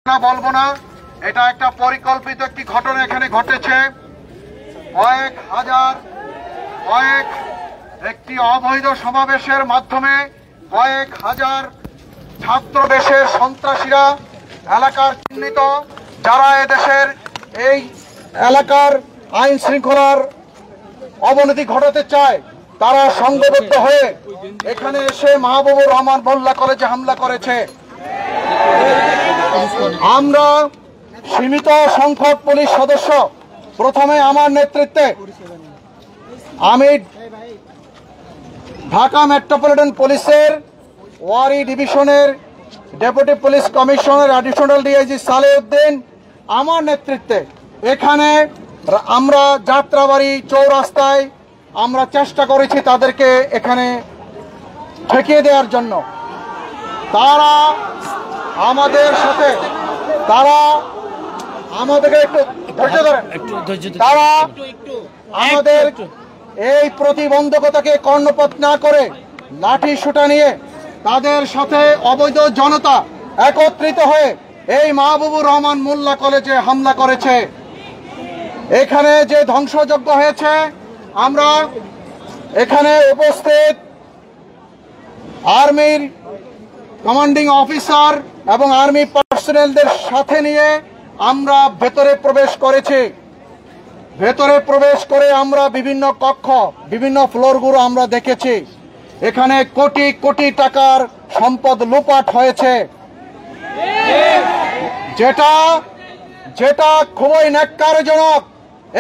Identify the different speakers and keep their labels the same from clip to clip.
Speaker 1: না বলবো না, এটা একটা পরিকল্পিত একটি ঘটনা এখানে ঘটেছে। একটি অবৈধ সমাবেশের মাধ্যমে কয়েক হাজার ছাত্রদেশের সন্ত্রাসীরা এলাকার চিহ্নিত যারা এদেশের এই এলাকার আইন শৃঙ্খলার অবনতি ঘটাতে চায় তারা সংঘবদ্ধ হয়ে এখানে এসে মাহবুবুর রহমান মোল্লা কলেজে হামলা করেছে। আমরা সীমিত সংখ্যক পুলিশ সদস্য প্রথমে আমার নেতৃত্বে আমি ঢাকা মেট্রোপলিটন পুলিশের ওয়ারি ডিভিশনের deputy police commissioner additional DIG Salehuddin আমার নেতৃত্বে এখানে আমরা যাত্রাবাড়ি চৌরাস্তায় আমরা চেষ্টা করেছি তাদেরকে এখানে ঠেকিয়ে দেওয়ার জন্য। তারা আমাদের সাথে আমাদেরকে একটু ধৈর্য ধরেন, তারা আমাদের এই প্রতিবন্ধকতাকে কর্ণপাত না করে লাঠি সোঁটা নিয়ে তাদের সাথে অবৈধ জনতা একত্রিত হয়ে এই মাহবুবুর রহমান মোল্লা কলেজে হামলা করেছে। এখানে যে ধ্বংসযজ্ঞ হয়েছে আমরা এখানে উপস্থিত আর্মির কমান্ডিং অফিসার এবং আর্মি পার্সোনেলদের সাথে নিয়ে আমরা ভেতরে প্রবেশ করেছি। ভেতরে প্রবেশ করে আমরা বিভিন্ন কক্ষ বিভিন্ন ফ্লোরগুলো আমরা দেখেছি। এখানে কোটি কোটি টাকার সম্পদ লুটপাট হয়েছে, যেটা যেটা খুবই ন্যাক্কারজনক।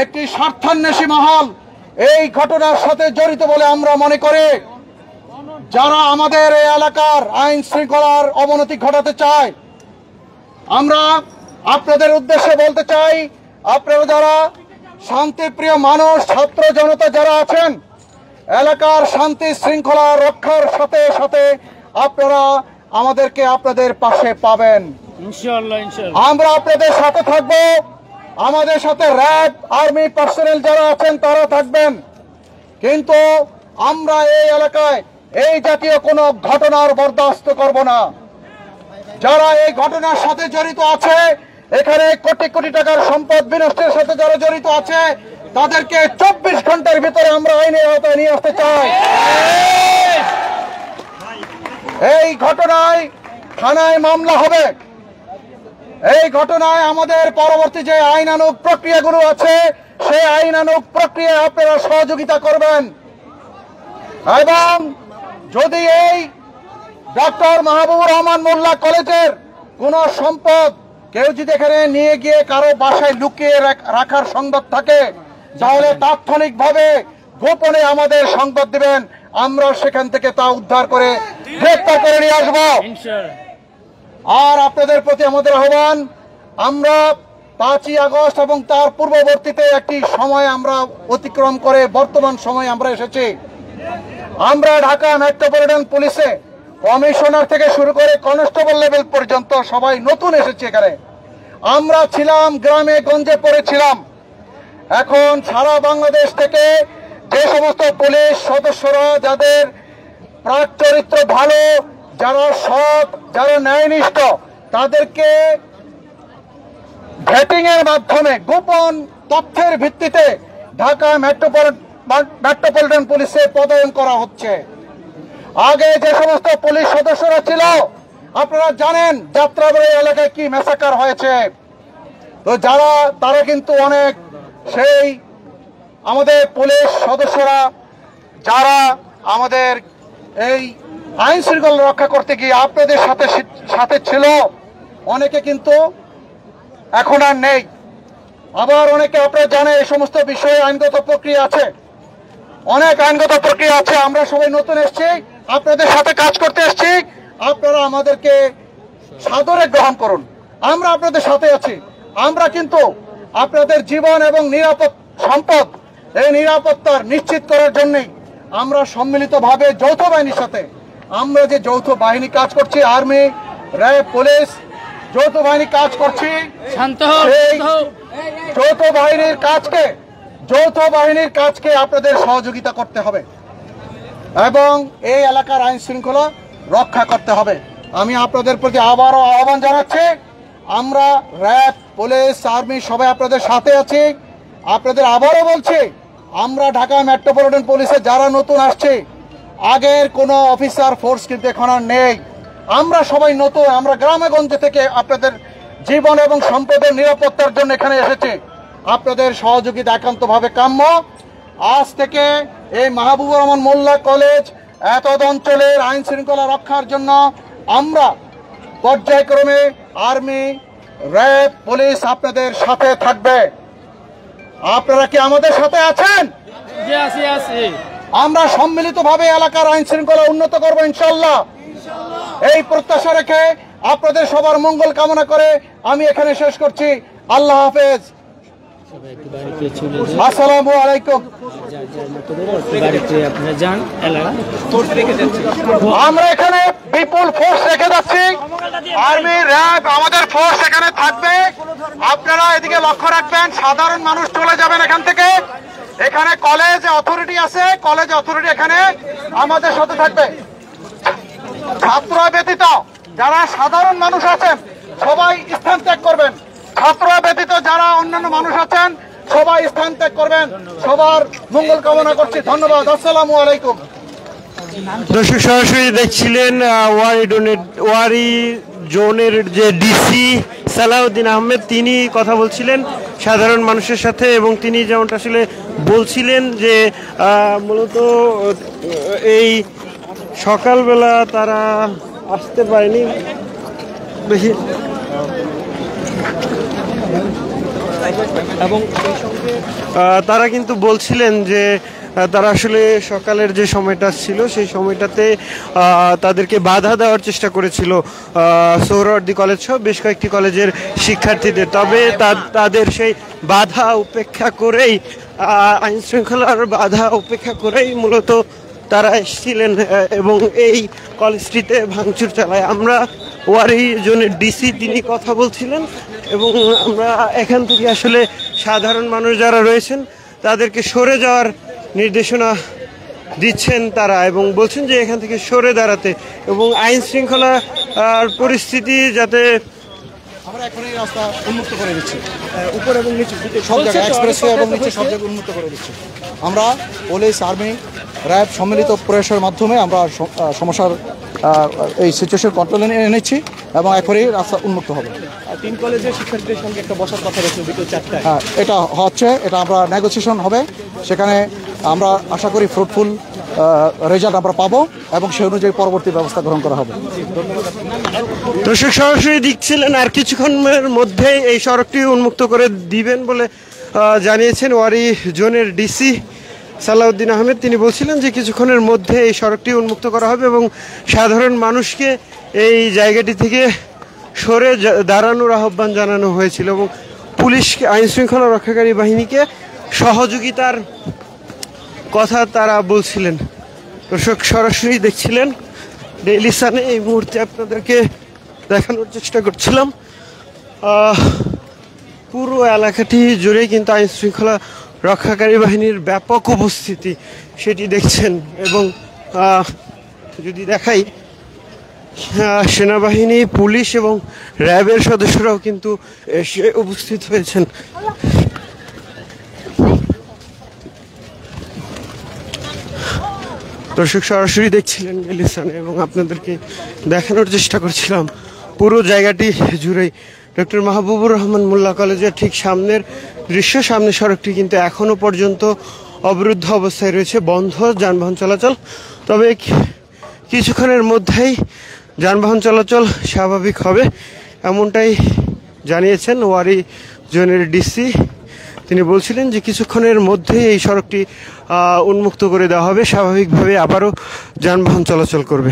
Speaker 1: একটি স্বার্থান্বেষী মহল এই ঘটনার সাথে জড়িত বলে আমরা মনে করি। যারা আমাদের এই এলাকার আইন শৃঙ্খলার অবনতি ঘটাতে চায়, আমরা আপনাদের উদ্দেশ্যে বলতে চাই, আপনারা যারা শান্তিপ্রিয় মানুষ ছাত্র জনতা যারা আছেন, এলাকার শান্তি শৃঙ্খলা রক্ষার সাথে সাথে আপনারা আমাদেরকে আপনাদের পাশে পাবেন ইনশাআল্লাহ। আমরা আপনাদের সাথে থাকব, আমাদের সাথে র্যাব আর্মি পার্সোনেল যারা আছেন তারা থাকবেন। কিন্তু আমরা এই এলাকায় এই জাতীয় কোনো ঘটনার বরদাস্ত করব না। যারা এই ঘটনার সাথে জড়িত আছে, এখানে কোটি কোটি টাকার সম্পদ বিনষ্টের সাথে যারা জড়িত আছে তাদেরকে 24 ঘন্টার ভিতরে আমরা আইনের আওতায় নিয়ে আসতে চাই। এই ঘটনায় থানায় মামলা হবে। এই ঘটনায় আমাদের পরবর্তী যে আইনানুগ প্রক্রিয়াগুলো আছে সেই আইনানুগ প্রক্রিয়ায় আপনারা সহযোগিতা করবেন। এবং যদি এই ডক্টর মাহবুবুর রহমান মোল্লা কলেজের কোন সম্পদ কেউ যদি এখানে নিয়ে গিয়ে কারো বাসায় লুকিয়ে রাখার সংবাদ থাকে তাহলে তাৎক্ষণিকভাবে গোপনে আমাদের সংবাদ দিবেন, আমরা সেখান থেকে তা উদ্ধার করে গ্রেফতার করে নিয়ে আসবো। আর আপনাদের প্রতি আমাদের আহ্বান, আমরা 5ই আগস্ট এবং তার পূর্ববর্তীতে একটি সময় আমরা অতিক্রম করে বর্তমান সময়ে আমরা এসেছি। আমরা ঢাকা মেট্রোপলিটন পুলিশে কমিশনার থেকে শুরু করে কনস্টেবল লেভেল পর্যন্ত সবাই নতুন এসেছে এখানে। আমরা ছিলাম গ্রামে গঞ্জে পড়েছিলাম। এখন সারা বাংলাদেশ থেকে যে সমস্ত পুলিশ সদস্যরা যাদের প্রাক চরিত্র ভালো, যারা সৎ, যারা ন্যায়নিষ্ঠ, তাদেরকে ভেটিং এর মাধ্যমে গোপন তথ্যের ভিত্তিতে ঢাকা মেট্রোপলিটন পুলিশে পদায়ন করা হচ্ছে। আগে যে সমস্ত পুলিশ সদস্যরা ছিল আপনারা জানেন যাত্রাবাড়ি এলাকায় কি ম্যাসাকার হয়েছে। তো তারা কিন্তু অনেক সেই আমাদের পুলিশ সদস্যরা যারা আমাদের এই আইন শৃঙ্খলা রক্ষা করতে গিয়ে আপনাদের সাথে ছিল, অনেকে কিন্তু এখন আর নেই। আবার অনেকে আপনারা জানেন এই সমস্ত বিষয়ে আইনগত প্রক্রিয়া আছে, অনেক আইনগত প্রক্রিয়া আছে। আমরা সবাই নতুন এসেছি, আপনাদের সাথে কাজ করতে এসেছি, আপনারা আমাদেরকে সাদরে গ্রহণ করুন। আমরা আপনাদের সাথে আছি। আমরা কিন্তু আপনাদের জীবন এবং নিরাপদ সম্পদ এই নিরাপত্তার নিশ্চিত করার জন্যই আমরা সম্মিলিতভাবে যৌথ বাহিনীর সাথে আমরা যে যৌথ বাহিনী কাজ করছি, আর্মি র্যাব পুলিশ যৌথ বাহিনী কাজ করছি, যৌথ বাহিনীর কাজকে আপনাদের সহযোগিতা করতে হবে এবং এই এলাকার আইন শৃঙ্খলা রক্ষা করতে হবে। আমি আপনাদের প্রতি আবারও আহ্বান জানাচ্ছি, আমরা র্যাব, পুলিশ, আর্মি সবাই আপনাদের সাথে আছি। আপনাদের আবারও বলছি, আমরা ঢাকা মেট্রোপলিটন পুলিশে যারা নতুন আসছে, আগের কোনো অফিসার ফোর্স কিন্তু এখন আর নেই। আমরা সবাই নতুন, আমরা গ্রামে গঞ্জে থেকে আপনাদের জীবন এবং সম্পদের নিরাপত্তার জন্য এখানে এসেছি। আপনাদের সহযোগিতা একান্তভাবে কাম্য। আজ থেকে এই মাহবুবুর রহমান মোল্লা কলেজ এতদ অঞ্চলের আইন শৃঙ্খলা রক্ষার জন্য আমরা পর্যায়ক্রমে আর্মি, র্যাব, পুলিশ আপনাদের সাথে থাকবে। আপনারা কি আমাদের সাথে আছেন? আমরা সম্মিলিতভাবে এলাকার আইন শৃঙ্খলা উন্নত করবো ইনশাল্লাহ। এই প্রত্যাশা রেখে আপনাদের সবার মঙ্গল কামনা করে আমি এখানে শেষ করছি। আল্লাহ হাফেজ। আসসালামু আলাইকুম। আমরা এখানে বিপুল ফোর্স রেখে যাচ্ছি, আর্মি, র্যাব, আমাদের ফোর্স এখানে থাকবে। আপনারা এদিকে লক্ষ্য রাখবেন, সাধারণ মানুষ চলে যাবেন এখান থেকে। এখানে কলেজ অথরিটি আছে, কলেজ অথরিটি এখানে আমাদের সাথে থাকবে। ছাত্র ব্যতীত যারা সাধারণ মানুষ আছেন সবাই স্থান ত্যাগ করবেন। ছাত্র ব্যতীত যারা অন্যান্য মানুষ আছেন সবাই স্থান ত্যাগ করবেন। সবার মঙ্গল কামনা করছি। ধন্যবাদ। আসসালামু আলাইকুম।
Speaker 2: দর্শক, সরাসরি দেখছিলেন ওয়ারি জোনের যে ডিসি সালাউদ্দিন আহমেদ, তিনি কথা বলছিলেন সাধারণ মানুষের সাথে, এবং তিনি যেমনটা আসলে বলছিলেন যে মূলত এই সকালবেলা তারা আসতে পারেনি বেশি, এবং তারা কিন্তু বলছিলেন যে তারা আসলে সকালের যে সময়টা ছিল সেই সময়টাতে তাদেরকে বাধা দেওয়ার চেষ্টা করেছিল সোহরাওয়ার্দী কলেজ সহ বেশ কয়েকটি কলেজের শিক্ষার্থীদের। তবে তাদের সেই বাধা উপেক্ষা করেই, আইন শৃঙ্খলার বাধা উপেক্ষা করেই মূলত তারা এসেছিলেন এবং এই কলেজটিতে ভাঙচুর চালায়। আমরা ওয়ারি জোনের ডিসি তিনি কথা বলছিলেন, এবং আমরা এখান থেকে আসলে সাধারণ মানুষ যারা রয়েছেন তাদেরকে সরে যাওয়ার নির্দেশনা দিচ্ছেন তারা, এবং বলছেন যে এখান থেকে সরে দাঁড়াতে, এবং আইন শৃঙ্খলা পরিস্থিতি যাতে
Speaker 1: আমরা এখন এই রাস্তা উন্মুক্ত করে দিচ্ছি, উপর এবং নিচে সব জায়গায়, এক্সপ্রেসওয়ে এবং নিচে সব জায়গায় উন্মুক্ত করে দিচ্ছি। আমরা পুলিশ, আর্মি, র্যাব সম্মিলিত প্রয়াসের মাধ্যমে আমরা সমস্যার এই সিচুয়েশন কন্ট্রোলে এনেছি এবং এখনই রাস্তা উন্মুক্ত হবে।
Speaker 3: 3 কলেজের শিক্ষার্থীদের সঙ্গে একটা বসার কথা রয়েছে বিকেল 4টায়।
Speaker 1: হ্যাঁ, এটা হচ্ছে, এটা আমরা নেগোসিয়েশন হবে, সেখানে আমরা আশা করি ফ্রুটফুল রেজাল্ট আমরা পাবো এবং সেই অনুযায়ী পরবর্তী ব্যবস্থা গ্রহণ করা হবে।
Speaker 2: দর্শক, সরাসরি দেখছিলেন আর কিছুক্ষণের মধ্যে এই সড়কটি উন্মুক্ত করে দিবেন বলে জানিয়েছেন ওয়ারি জোনের ডিসি সালাউদ্দিন আহমেদ। তিনি বলছিলেন যে কিছুক্ষণের মধ্যে এই সড়কটি উন্মুক্ত করা হবে এবং সাধারণ মানুষকে এই জায়গাটি থেকে সরে দাঁড়ানোর আহ্বান জানানো হয়েছিল, এবং পুলিশকে, আইন শৃঙ্খলা রক্ষাকারী বাহিনীকে সহযোগিতার কথা তারা বলছিলেন। দর্শক, সরাসরি দেখছিলেন ডেইলি সানে। এই মুহূর্তে আপনাদেরকে দেখানোর চেষ্টা করছিলাম পুরো এলাকাটি জুড়ে কিন্তু আইন শৃঙ্খলা রক্ষাকারী বাহিনীর ব্যাপক উপস্থিতি, সেটি দেখছেন। এবং যদি দেখাই, সেনাবাহিনী, পুলিশ এবং র্যাবের সদস্যরাও কিন্তু এসে উপস্থিত হয়েছেন। দর্শক, সরাসরি দেখছিলেন ডেলিসানে, এবং আপনাদেরকে দেখানোর চেষ্টা করছিলাম পুরো জায়গাটি জুড়েই ডক্টর মাহবুবুর রহমান মোল্লা কলেজের ঠিক সামনের দৃশ্য। সামনের সড়কটি কিন্তু এখনও পর্যন্ত অবরুদ্ধ অবস্থায় রয়েছে, বন্ধ যানবাহন চলাচল। তবে কিছুক্ষণের মধ্যেই যানবাহন চলাচল স্বাভাবিক হবে, এমনটাই জানিয়েছেন ওয়ারি জোনের ডিসি। তিনি বলছিলেন যে কিছুক্ষণের মধ্যেই এই সড়কটি উন্মুক্ত করে দেওয়া হবে, স্বাভাবিকভাবে আবারও যানবাহন চলাচল করবে।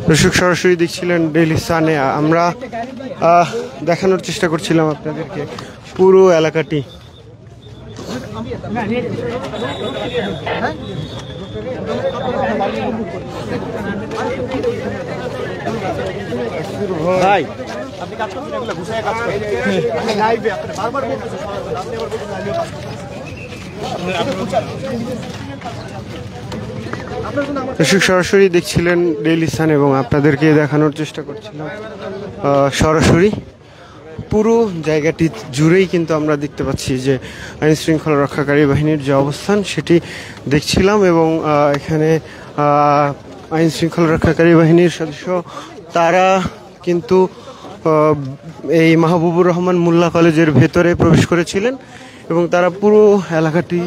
Speaker 2: দর্শক, সরাসরি দেখছিলেন ডেইলি সানে। আমরা দেখানোর চেষ্টা করছিলাম আপনাদেরকে পুরো এলাকাটি।
Speaker 3: ভাই, আপনি কাজ করছেন, এগুলো গুছায় কাজ করেন। আমি লাইভে আপনি বারবার বলতেছেন, আপনি আবার বলতেছেন লাইভে কাজ করছেন।
Speaker 2: দর্শক সরাসরি দেখছিলেন ডেইলি সান এবং আপনাদেরকে দেখানোর চেষ্টা করছিলাম সরাসরি পুরো জায়গাটি জুড়েই কিন্তু আমরা দেখতে পাচ্ছি যে আইন শৃঙ্খলা রক্ষাকারী বাহিনীর যে অবস্থান সেটি দেখছিলাম এবং এখানে আইন শৃঙ্খলা রক্ষাকারী বাহিনীর সদস্য তারা কিন্তু এই মাহবুবুর রহমান মোল্লা কলেজের ভেতরে প্রবেশ করেছিলেন এবং তারা পুরো এলাকাটি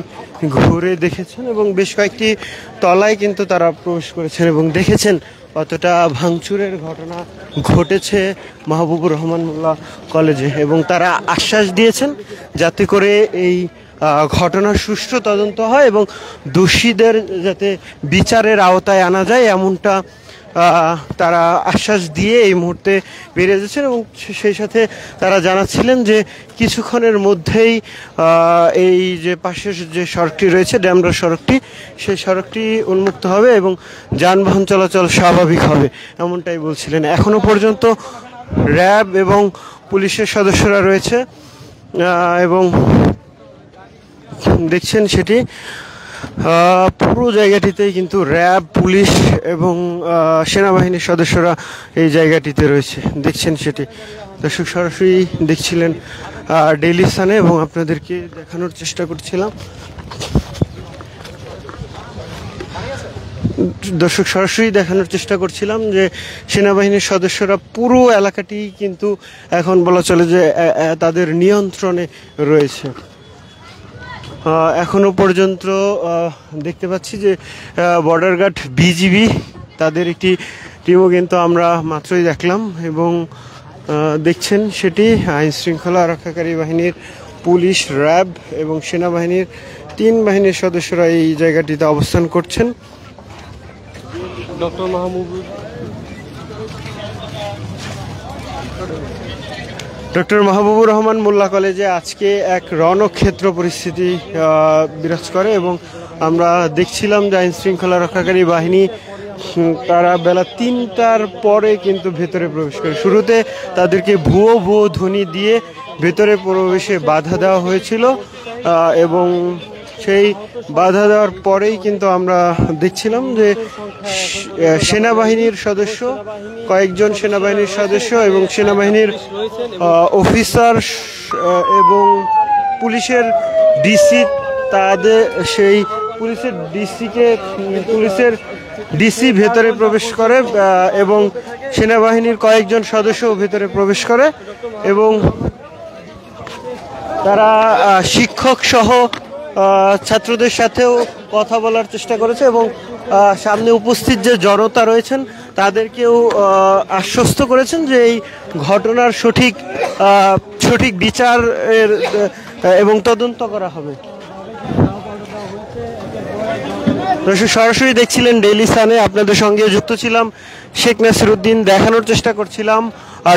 Speaker 2: ঘুরে দেখেছেন এবং বেশ কয়েকটি তলায় কিন্তু তারা প্রবেশ করেছেন এবং দেখেছেন কতটা ভাঙচুরের ঘটনা ঘটেছে মাহবুবুর রহমান মোল্লা কলেজে এবং তারা আশ্বাস দিয়েছেন যাতে করে এই ঘটনার সুষ্ঠু তদন্ত হয় এবং দোষীদের যাতে বিচারের আওতায় আনা যায় এমনটা তারা আশ্বাস দিয়ে এই মুহূর্তে বেরিয়ে যাচ্ছেন এবং সেই সাথে তারা জানাচ্ছিলেন যে কিছুক্ষণের মধ্যেই এই যে পাশের যে সড়কটি রয়েছে ড্যামরা সড়কটি সেই সড়কটি উন্মুক্ত হবে এবং যানবাহন চলাচল স্বাভাবিক হবে এমনটাই বলছিলেন। এখনো পর্যন্ত র্যাব এবং পুলিশের সদস্যরা রয়েছে এবং দেখছেন সেটি পুরো জায়গাটিতেই কিন্তু র্যাব পুলিশ এবং সেনাবাহিনীর সদস্যরা এই জায়গাটিতে রয়েছে দেখছেন সেটি। দর্শক সরাসরি দেখছিলেন ডেইলি সানে এবং আপনাদেরকে দেখানোর চেষ্টা করছিলাম যে সেনাবাহিনীর সদস্যরা পুরো এলাকাটি কিন্তু এখন বলা চলে যে তাদের নিয়ন্ত্রণে রয়েছে। এখনো পর্যন্ত দেখতে পাচ্ছি যে বর্ডার গার্ড বিজিবি তাদের একটি টিমও কিন্তু আমরা মাত্রই দেখলাম এবং দেখছেন সেটি আইন শৃঙ্খলা রক্ষাকারী বাহিনীর পুলিশ র্যাব এবং সেনাবাহিনীর 3 বাহিনীর সদস্যরা এই জায়গাটিতে অবস্থান করছেন। ডক্টর মাহবুবুর রহমান মোল্লা কলেজে আজকে এক রণক্ষেত্র পরিস্থিতি বিরাজ করে এবং আমরা দেখছিলাম যে আইন শৃঙ্খলা রক্ষাকারী বাহিনী তারা বেলা 3টার পরে কিন্তু ভেতরে প্রবেশ করে। শুরুতে তাদেরকে ভুয়ো ধ্বনি দিয়ে ভেতরে প্রবেশে বাধা দেওয়া হয়েছিল এবং সেই বাধা দেওয়ার পরেই কিন্তু আমরা দেখছিলাম যে সেনাবাহিনীর সদস্য কয়েকজন সেনাবাহিনীর সদস্য এবং সেনাবাহিনীর অফিসার এবং পুলিশের ডিসি তাদের সেই পুলিশের ডিসি ভেতরে প্রবেশ করে এবং সেনাবাহিনীর কয়েকজন সদস্য ভেতরে প্রবেশ করে এবং তারা শিক্ষক সহ ছাত্রদের সাথেও কথা বলার চেষ্টা করেছে এবং সামনে উপস্থিত যে জনতা রয়েছেন তাদেরকেও আশ্বস্ত করেছেন যে এই ঘটনার সঠিক বিচার এবং তদন্ত করা হবে। সরাসরি দেখছিলেন ডেইলি সানে, আপনাদের সঙ্গে যুক্ত ছিলাম শেখ নাসিরউদ্দিন। দেখানোর চেষ্টা করছিলাম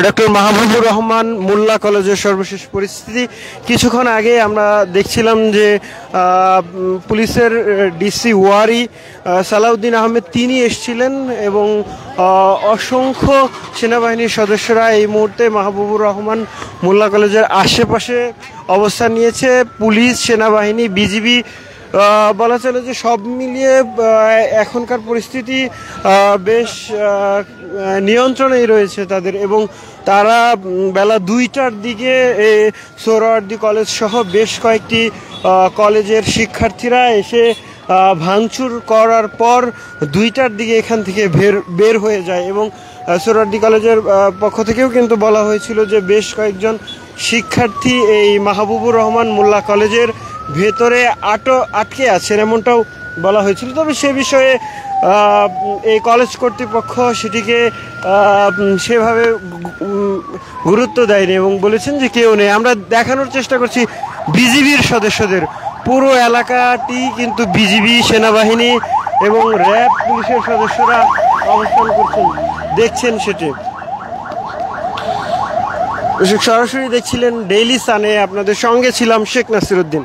Speaker 2: ডক্টর মাহবুবুর রহমান মোল্লা কলেজের সর্বশেষ পরিস্থিতি। কিছুক্ষণ আগে আমরা দেখছিলাম যে পুলিশের ডিসি ওয়ারি সালাউদ্দিন আহমেদ তিনি এসেছিলেন এবং অসংখ্য সেনাবাহিনীর সদস্যরা এই মুহূর্তে মাহবুবুর রহমান মোল্লা কলেজের আশেপাশে অবস্থান নিয়েছে। পুলিশ, সেনাবাহিনী, বিজিবি বলা চলে যে সব মিলিয়ে এখনকার পরিস্থিতি বেশ নিয়ন্ত্রণেই রয়েছে তাদের এবং তারা বেলা 2টার দিকে সোহরাওয়ার্দী কলেজ সহ বেশ কয়েকটি কলেজের শিক্ষার্থীরা এসে ভাঙচুর করার পর 2টার দিকে এখান থেকে বের হয়ে যায় এবং সোহরাওয়ার্দী কলেজের পক্ষ থেকেও কিন্তু বলা হয়েছিল যে বেশ কয়েকজন শিক্ষার্থী এই মাহবুবুর রহমান মোল্লা কলেজের ভেতরে আটকে আছেন এমনটাও বলা হয়েছিল। তবে সে বিষয়ে এই কলেজ কর্তৃপক্ষ সেটিকে সেভাবে গুরুত্ব দেয়নি এবং বলেছেন যে কেউ নেই। আমরা দেখানোর চেষ্টা করছি বিজিবির সদস্যদের, পুরো এলাকাটি কিন্তু বিজিবি, সেনাবাহিনী এবং র্যাব পুলিশের সদস্যরা অবস্থান করছেন, দেখছেন সেটি। সরাসরি দেখছিলেন ডেইলি সানে, আপনাদের সঙ্গে ছিলাম শেখ নাসিরউদ্দিন।